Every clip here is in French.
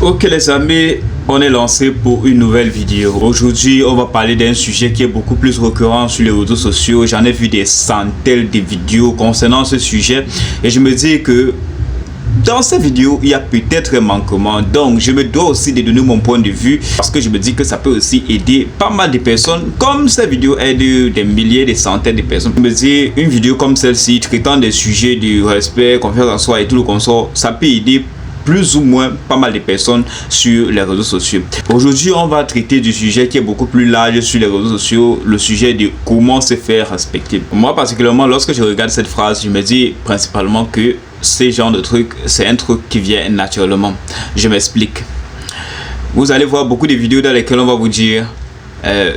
Ok les amis, on est lancé pour une nouvelle vidéo. Aujourd'hui, on va parler d'un sujet qui est beaucoup plus récurrent sur les réseaux sociaux. J'en ai vu des centaines de vidéos concernant ce sujet et je me dis que dans cette vidéo, il y a peut-être un manquement. Donc, je me dois aussi de donner mon point de vue parce que je me dis que ça peut aussi aider pas mal de personnes. Comme cette vidéo aide des milliers, des centaines de personnes. Je me dis, une vidéo comme celle-ci, traitant des sujets du respect, confiance en soi et tout le consort, ça peut aider plus ou moins pas mal de personnes sur les réseaux sociaux. Aujourd'hui, on va traiter du sujet qui est beaucoup plus large sur les réseaux sociaux, le sujet de comment se faire respecter. Moi, particulièrement, lorsque je regarde cette phrase, je me dis principalement que ce genre de truc, c'est un truc qui vient naturellement. Je m'explique. Vous allez voir beaucoup de vidéos dans lesquelles on va vous dire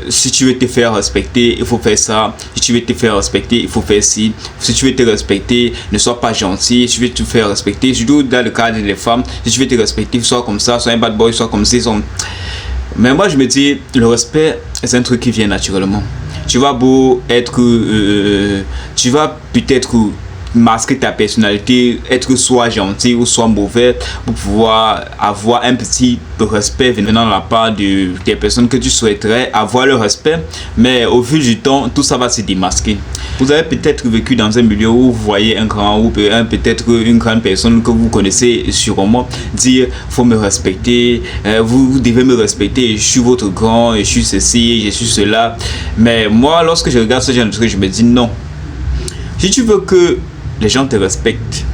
si tu veux te faire respecter, il faut faire ça. Si tu veux te faire respecter, il faut faire ci. Si tu veux te respecter, ne sois pas gentil. Si tu veux te faire respecter, surtout dans le cadre des femmes, si tu veux te respecter, sois comme ça, sois un bad boy, sois comme ça. Mais moi, je me dis, le respect, c'est un truc qui vient naturellement. Tu vas beau être, tu vas peut-être masquer ta personnalité, être soit gentil ou soit mauvais pour pouvoir avoir un petit respect venant de la part des personnes que tu souhaiterais avoir le respect, mais au fil du temps tout ça va se démasquer. Vous avez peut-être vécu dans un milieu où vous voyez un grand ou peut-être une grande personne que vous connaissez sûrement dire faut me respecter, vous devez me respecter, je suis votre grand, je suis ceci, je suis cela. Mais moi, lorsque je regarde ce genre de truc, je me dis non. Si tu veux que les gens te respectent,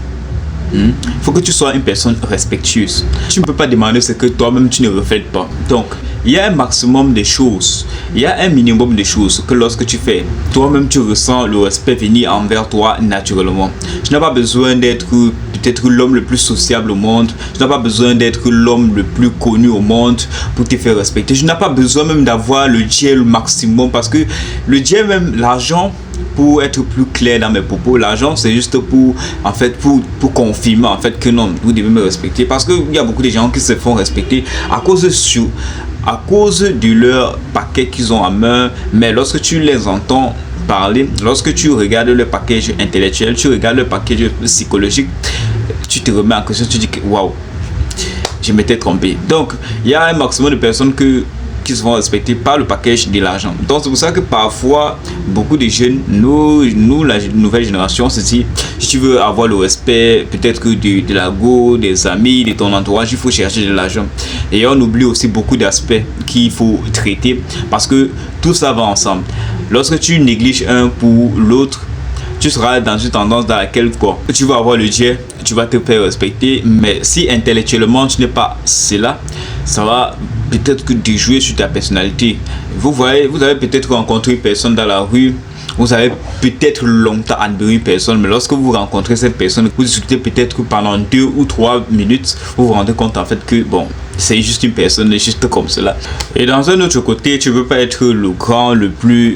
il faut que tu sois une personne respectueuse. Tu ne peux pas demander ce que toi-même tu ne reflètes pas. Donc, il y a un maximum de choses, il y a un minimum de choses que lorsque tu fais, toi-même tu ressens le respect venir envers toi naturellement. Tu n'as pas besoin d'être peut-être l'homme le plus sociable au monde. Tu n'as pas besoin d'être l'homme le plus connu au monde pour te faire respecter. Tu n'as pas besoin même d'avoir le dieu maximum parce que le dieu même, l'argent, pour être plus clair dans mes propos, l'argent c'est juste pour en fait pour confirmer en fait que non, vous devez me respecter parce que il y a beaucoup de gens qui se font respecter à cause de leur paquet qu'ils ont en main, mais lorsque tu les entends parler, lorsque tu regardes le package intellectuel, tu regardes le package psychologique, tu te remets en question, tu dis que waouh, je m'étais trompé. Donc il y a un maximum de personnes qui se font respecter par le package de l'argent. Donc c'est pour ça que parfois beaucoup de jeunes, nous la nouvelle génération, se dit si tu veux avoir le respect peut-être que de la go, des amis, de ton entourage, il faut chercher de l'argent. Et on oublie aussi beaucoup d'aspects qu'il faut traiter parce que tout ça va ensemble. Lorsque tu négliges un pour l'autre, tu seras dans une tendance dans laquelle quoi, tu vas avoir le dieu, tu vas te faire respecter, mais si intellectuellement tu n'es pas cela, ça va peut-être que déjouer sur ta personnalité. Vous avez peut-être rencontré une personne dans la rue, vous avez peut-être longtemps admiré une personne, mais lorsque vous rencontrez cette personne, vous discutez peut-être pendant 2 ou 3 minutes, vous vous rendez compte en fait que bon, c'est juste une personne, juste comme cela. Et dans un autre côté, tu ne peux pas être le grand, le plus...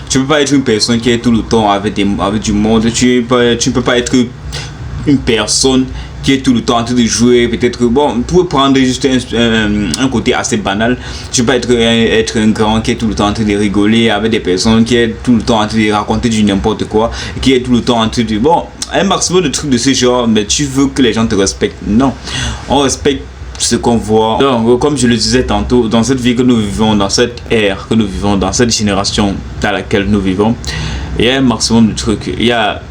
tu ne peux pas être une personne qui est tout le temps avec du monde. Tu ne peux pas être une personne qui est tout le temps en train de jouer, peut-être, bon, pour prendre juste un côté assez banal, tu peux être un grand qui est tout le temps en train de rigoler avec des personnes qui est tout le temps en train de raconter du n'importe quoi, qui est tout le temps en train de, bon, un maximum de trucs de ce genre, mais tu veux que les gens te respectent. Non, on respecte ce qu'on voit. Donc, comme je le disais tantôt, dans cette vie que nous vivons, dans cette ère que nous vivons, dans cette génération dans laquelle nous vivons, il y a un maximum de trucs. Il y a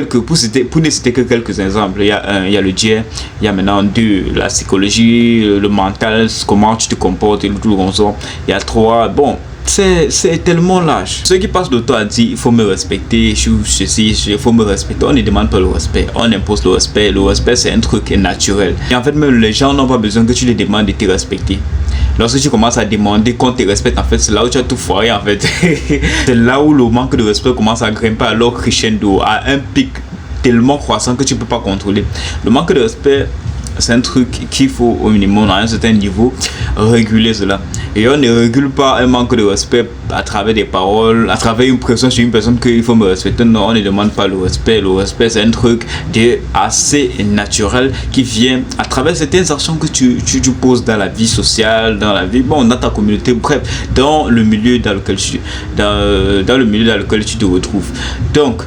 pour ne citer que quelques exemples, il y a le dieu, il y a maintenant 2, la psychologie, le mental, comment tu te comportes et tout le consort. Il y a 3, bon, c'est tellement large. Ceux qui passent le temps à dire il faut me respecter, il faut me respecter, on ne demande pas le respect, on impose le respect. Le respect c'est un truc naturel. Et en fait même les gens n'ont pas besoin que tu les demandes de te respecter. Lorsque tu commences à demander qu'on te respecte, en fait, c'est là où tu as tout foiré, en fait. C'est là où le manque de respect commence à grimper alors crescendo, à un pic tellement croissant que tu ne peux pas contrôler. Le manque de respect, c'est un truc qu'il faut au minimum à un certain niveau réguler cela. Et on ne régule pas un manque de respect à travers des paroles, à travers une pression sur une personne qu'il faut me respecter. Non, on ne demande pas le respect. Le respect c'est un truc assez naturel qui vient à travers certaines actions que tu poses dans la vie sociale, dans la vie, bon, dans ta communauté, bref, dans le milieu dans lequel tu te retrouves. Donc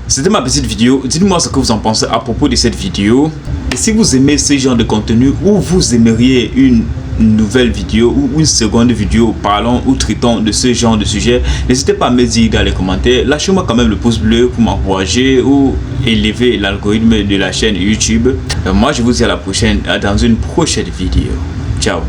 C'était ma petite vidéo. Dites-moi ce que vous en pensez à propos de cette vidéo. Et si vous aimez ce genre de contenu ou vous aimeriez une nouvelle vidéo ou une seconde vidéo parlant ou traitant de ce genre de sujet, n'hésitez pas à me dire dans les commentaires. Lâchez-moi quand même le pouce bleu pour m'encourager ou élever l'algorithme de la chaîne YouTube. Moi, je vous dis à la prochaine, dans une prochaine vidéo. Ciao.